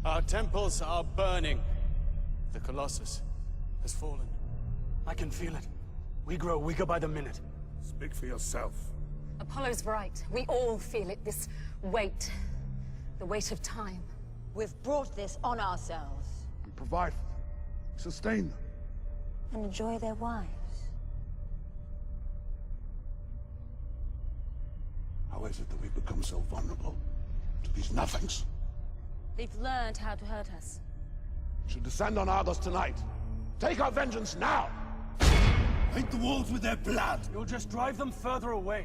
Our temples are burning. The Colossus has fallen. I can feel it. We grow weaker by the minute. Speak for yourself. Apollo's right. We all feel it, this weight. The weight of time. We've brought this on ourselves. We provide for them. We sustain them. And enjoy their wives. How is it that we've become so vulnerable to these nothings? They've learned how to hurt us. We should descend on Argos tonight. Take our vengeance now! Paint the walls with their blood! You'll just drive them further away.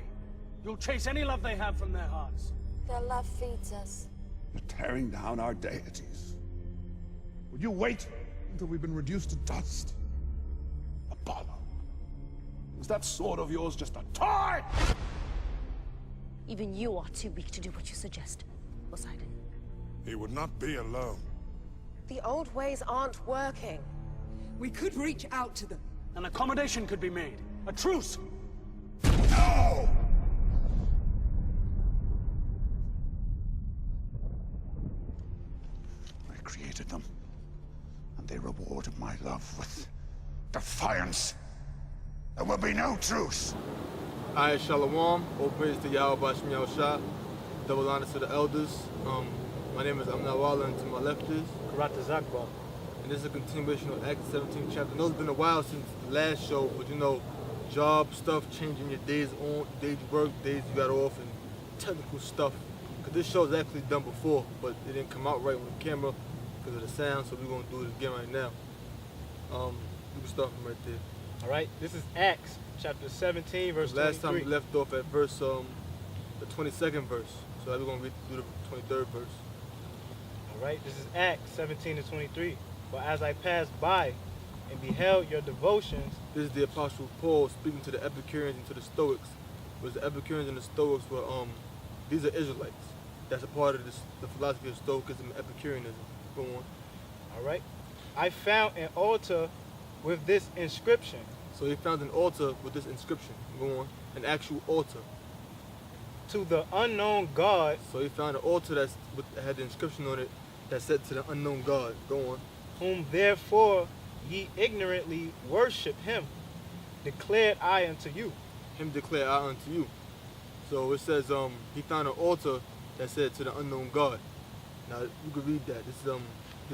You'll chase any love they have from their hearts. Their love feeds us. You're tearing down our deities. Would you wait until we've been reduced to dust? Apollo, is that sword of yours just a toy? Even you are too weak to do what you suggest, Poseidon. He would not be alone. The old ways aren't working. We could reach out to them. An accommodation could be made. A truce! No! I created them, and they rewarded my love with defiance. There will be no truce. Ayah Shalom, all praise to Yahweh Bashmi Al-Shah, double honor to the elders. My name is Amna Wala, and to my left is Karata Zakba. and this is a continuation of Acts 17 chapter. I know it's been a while since the last show, but you know, job stuff, changing your days on, days you work, days you got off, and technical stuff. Because this show was actually done before, but it didn't come out right on the camera because of the sound, so we're going to do it again right now. We can start from right there. All right, this is Acts chapter 17, verse 23. Last time we left off at verse, the 22nd verse. So now we're going to read through the 23rd verse. All right, this is Acts 17 to 23. For as I passed by and beheld your devotions. This is the Apostle Paul speaking to the Epicureans and to the Stoics. Because the Epicureans and the Stoics were, these are Israelites. That's a part of this, the philosophy of Stoicism and Epicureanism. Go on. All right. I found an altar with this inscription. So he found an altar with this inscription. Go on. An actual altar. To the unknown God. So he found an altar that had the inscription on it that said to the unknown God. Go on. Whom therefore ye ignorantly worship him, declared I unto you. Him declared I unto you. So it says he found an altar that said to the unknown God. Now you can read that. This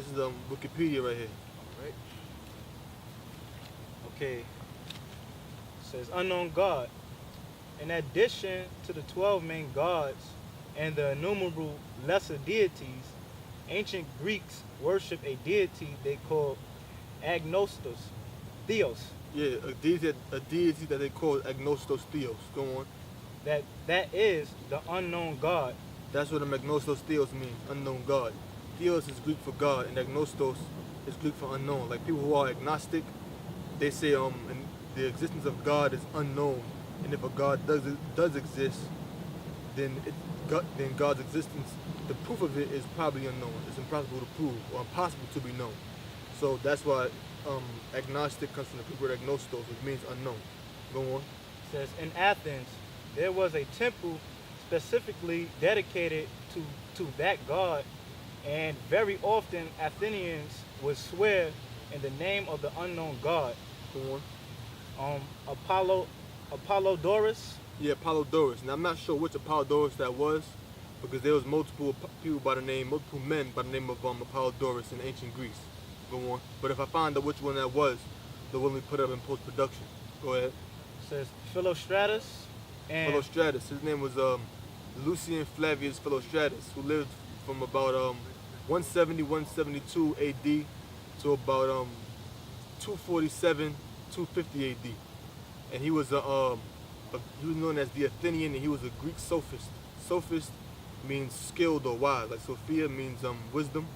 is Wikipedia right here. All right. Okay. It says unknown God. In addition to the 12 main gods and the innumerable lesser deities, ancient Greeks worship a deity they call agnostos, theos. Yeah, a deity that they call agnostos theos. Go on. That is the unknown God. That's what a agnostos theos means, unknown God. Theos is Greek for God, and agnostos is Greek for unknown. Like people who are agnostic, they say the existence of God is unknown, and if a God does exist, then God's existence, the proof of it is probably unknown. It's impossible to prove or impossible to be known. So that's why agnostic comes from the Greek word agnostos, which means unknown. Go on. It says in Athens there was a temple specifically dedicated to that God, and very often Athenians would swear in the name of the unknown God. Go on. Apollodorus. Yeah, Apollodorus. Now I'm not sure which Apollodorus that was, because there was multiple men by the name of Apollodorus in ancient Greece. Go on. But if I find out which one that was, they'll only put it up in post-production. Go ahead. It says Philostratus. And Philostratus. His name was Lucian Flavius Philostratus, who lived from about 170-172 AD to about 247-250 AD. And he was he was known as the Athenian, and he was a Greek sophist. Sophist means skilled or wise. Like Sophia means wisdom.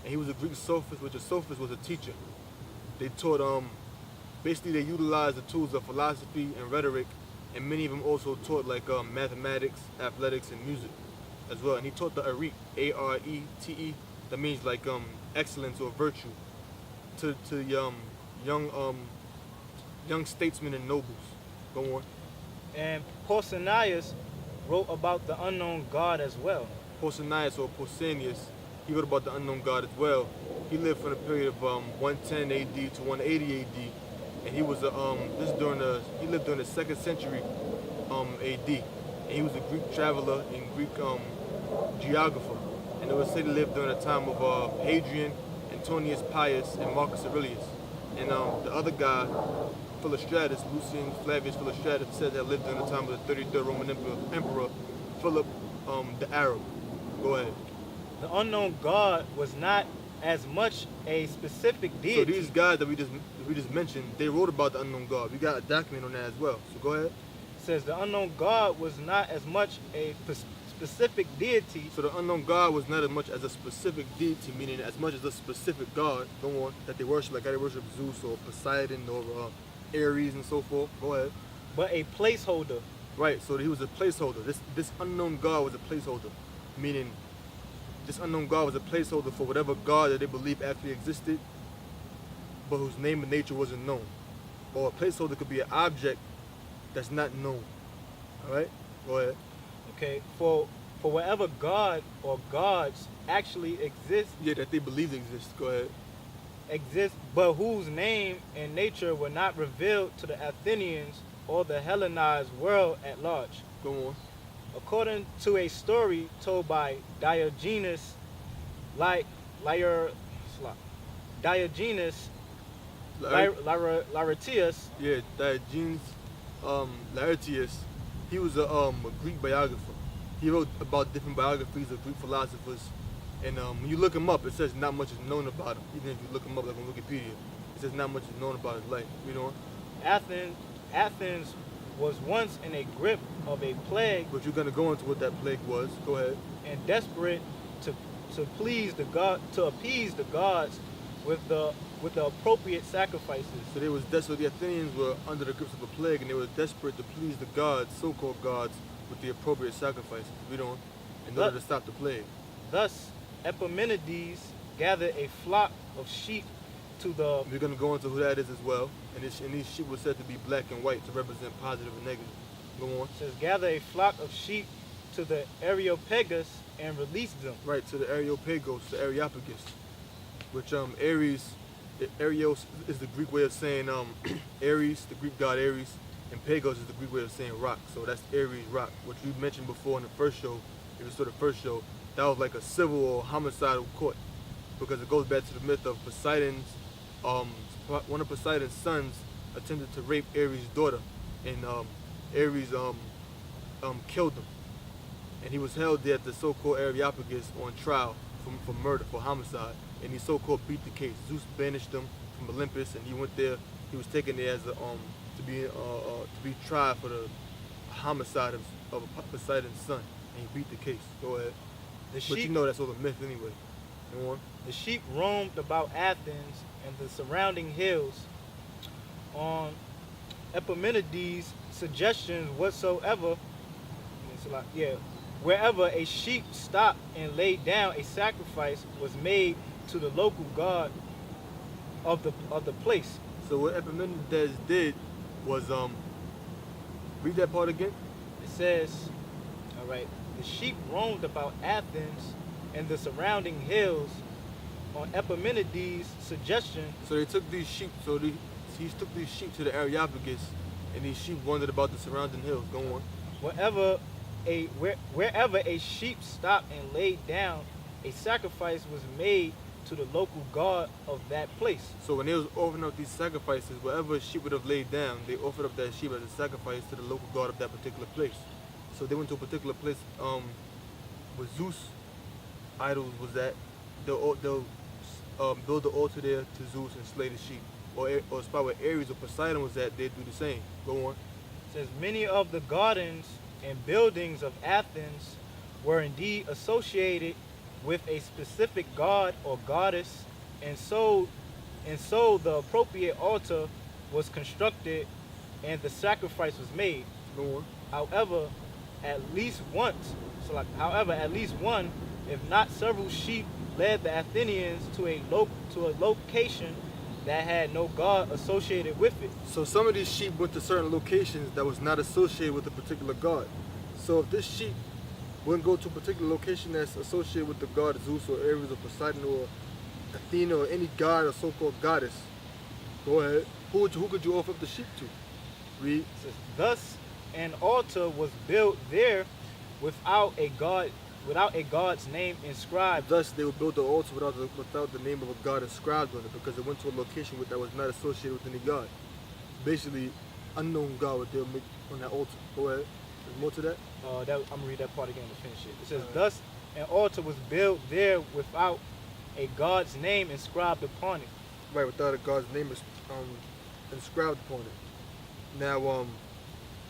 And he was a Greek sophist, which a sophist was a teacher. They taught, basically they utilized the tools of philosophy and rhetoric, and many of them also taught like mathematics, athletics, and music as well. And he taught the arete, A-R-E-T-E, that means like excellence or virtue, to young statesmen and nobles. Go on. And Pausanias wrote about the unknown God as well. Pausanias or Pausanias, he wrote about the unknown God as well. He lived from the period of 110 AD to 180 AD, and he was he lived during the 2nd century AD, and he was a Greek traveler and Greek geographer, and it was said he lived during the time of Hadrian, Antonius Pius, and Marcus Aurelius. And the other guy, Philostratus, Lucian Flavius Philostratus, said that lived during the time of the 33rd Roman Emperor Philip the Arab. Go ahead. The unknown God was not as much a specific deity. So these guys that we just mentioned, they wrote about the unknown God. We got a document on that as well. So go ahead. It says the unknown God was not as much a specific deity. So the unknown God was not as much as a specific deity, meaning as much as a specific God, go on, that they worship, like how they worship Zeus or Poseidon or Ares and so forth. Go ahead. But a placeholder. Right, so he was a placeholder. This unknown God was a placeholder, meaning this unknown God was a placeholder for whatever God that they believe actually existed, but whose name and nature wasn't known. Or a placeholder could be an object that's not known. All right, go ahead. Okay, for whatever God or gods actually exist. Yeah, that they believe exist. Go ahead. Exist, but whose name and nature were not revealed to the Athenians or the Hellenized world at large. Go on. According to a story told by Diogenes Laertius. Yeah, Diogenes Laertius. He was a Greek biographer. He wrote about different biographies of Greek philosophers, and when you look him up, it says not much is known about him. Even if you look him up like on Wikipedia, it says not much is known about his life. You know. Athens was once in a grip of a plague. But you're gonna go into what that plague was. Go ahead. And desperate to appease the gods with the appropriate sacrifices. So they was desperate. The Athenians were under the grips of a plague, and they were desperate to please the gods, so-called gods, with the appropriate sacrifices. In order to stop the plague. Thus, Epimenides gathered a flock of sheep to the. We're gonna go into who that is as well. And these sheep were said to be black and white to represent positive and negative. Go on. It says, gather a flock of sheep to the Areopagus and release them. Right, to the Areopagos, the Areopagus, which Ares is the Greek way of saying Ares, the Greek god Ares, and Pagos is the Greek way of saying rock. So that's Ares rock, which we mentioned before in the first show. If you saw the first show, that was like a civil or homicidal court, because it goes back to the myth of Poseidon's. One of Poseidon's sons attempted to rape Ares' daughter, and Ares killed him, and he was held there at the so-called Areopagus on trial for murder, for homicide, and he so-called beat the case. Zeus banished him from Olympus, and he went there. He was taken there as to be tried for the homicide of Poseidon's son, and he beat the case. Go ahead. But you know that's all a myth anyway. Go on. The sheep roamed about Athens and the surrounding hills on Epimenides' suggestions whatsoever. Wherever a sheep stopped and laid down, a sacrifice was made to the local god of the place. So what Epimenides did was read that part again. It says, all right, the sheep roamed about Athens and the surrounding hills on Epimenides' suggestion. So they took these sheep. He took these sheep to the Areopagus, and these sheep wandered about the surrounding hills. Go on. Wherever a sheep stopped and laid down, a sacrifice was made to the local god of that place. So when they was offering up these sacrifices, wherever a sheep would have laid down, they offered up that sheep as a sacrifice to the local god of that particular place. So they went to a particular place where Zeus idols was at. They'll build the altar there to Zeus and slay the sheep. Or a spot where Ares or Poseidon was at, they'd do the same. Go on. It says, many of the gardens and buildings of Athens were indeed associated with a specific god or goddess, and so the appropriate altar was constructed and the sacrifice was made. Go on. However, at least one, if not several sheep, led the Athenians to a location that had no god associated with it. So some of these sheep went to certain locations that was not associated with a particular god. So if this sheep Wouldn't go to a particular location that's associated with the god Zeus or Ares or Poseidon or Athena or any god or so-called goddess. Go ahead. Who could you offer up the sheep to? Read. It says, thus an altar was built there without a god's name inscribed. Thus they would build the altar without the name of a god inscribed on it, because it went to a location that was not associated with any god. Basically, unknown god what they'll make on that altar. Go ahead. There's more to that? I'm gonna read that part again to finish it. It says, thus an altar was built there without a god's name inscribed upon it. Right, without a god's name inscribed upon it. Now,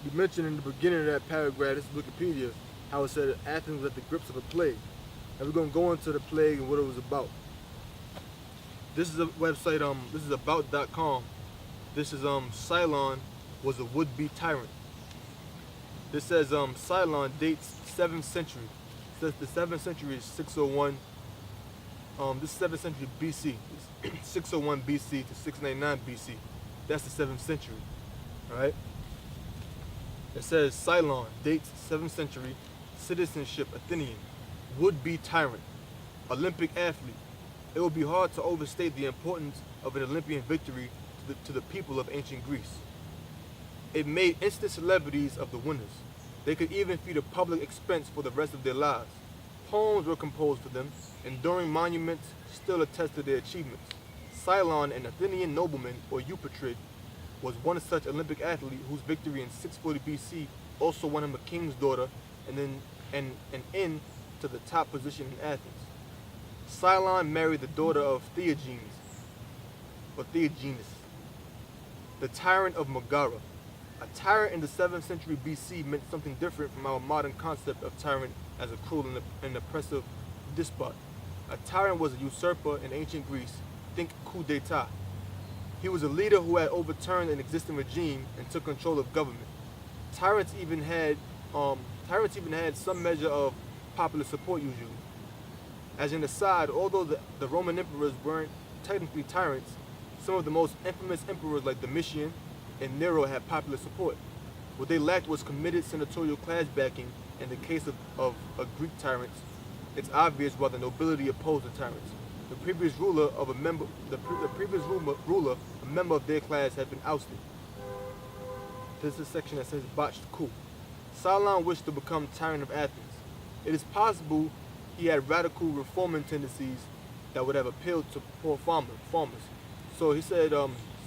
you mentioned in the beginning of that paragraph, this is Wikipedia, how it said Athens was at the grips of a plague. And we're gonna go into the plague and what it was about. This is a website, this is about.com. This is Cylon was a would-be tyrant. This says Cylon dates 7th century. It says the 7th century is 601. This is 7th century BC. It's 601 BC to 699 BC. That's the 7th century. Alright? It says Cylon dates 7th century, citizenship Athenian, would-be tyrant, Olympic athlete. It would be hard to overstate the importance of an Olympian victory to the people of ancient Greece. It made instant celebrities of the winners. They could even feed a public expense for the rest of their lives. Poems were composed for them, enduring monuments still attest to their achievements. Cylon, an Athenian nobleman, or Eupatrid, was one such Olympic athlete whose victory in 640 BC also won him a king's daughter and then an in to the top position in Athens. Cylon married the daughter of Theagenes, the tyrant of Megara. A tyrant in the 7th century BC meant something different from our modern concept of tyrant as a cruel and oppressive despot. A tyrant was a usurper in ancient Greece. Think coup d'etat. He was a leader who had overturned an existing regime and took control of government. Tyrants even had some measure of popular support usually. As an aside, although the Roman emperors weren't technically tyrants, some of the most infamous emperors like Domitian and Nero had popular support. What they lacked was committed senatorial class backing. In the case of Greek tyrants, it's obvious why the nobility opposed the tyrants. The previous ruler, a member of their class, had been ousted. This is a section that says botched coup. Cylon wished to become tyrant of Athens. It is possible he had radical reforming tendencies that would have appealed to poor farmers. So he said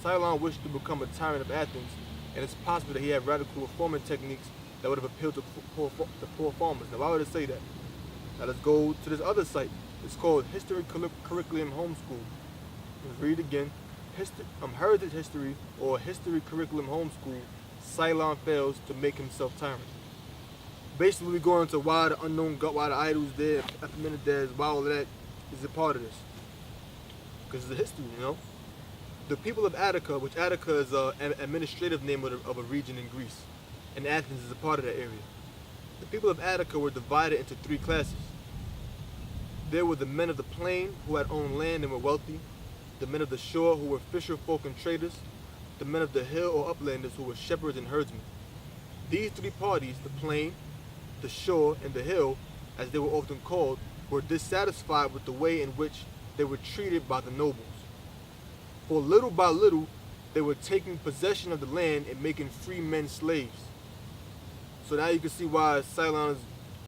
Cylon wished to become a tyrant of Athens, and it's possible that he had radical reforming techniques that would have appealed to poor farmers. Now, why would it say that? Now let's go to this other site. It's called History Curriculum Homeschool. Let's read it again. Heritage History or History Curriculum Homeschool. Cylon fails to make himself tyrant. Basically, we go into why the unknown god, why the idols there, Epimenides, why all of that is a part of this. Because it's the history, you know. The people of Attica, which Attica is an administrative name of a region in Greece, and Athens is a part of that area. The people of Attica were divided into 3 classes. There were the men of the plain who had owned land and were wealthy, the men of the shore who were fisher folk and traders, the men of the hill or uplanders who were shepherds and herdsmen. These 3 parties, the plain, the shore, and the hill, as they were often called, were dissatisfied with the way in which they were treated by the nobles. For little by little, they were taking possession of the land and making free men slaves. So now you can see why Cylon is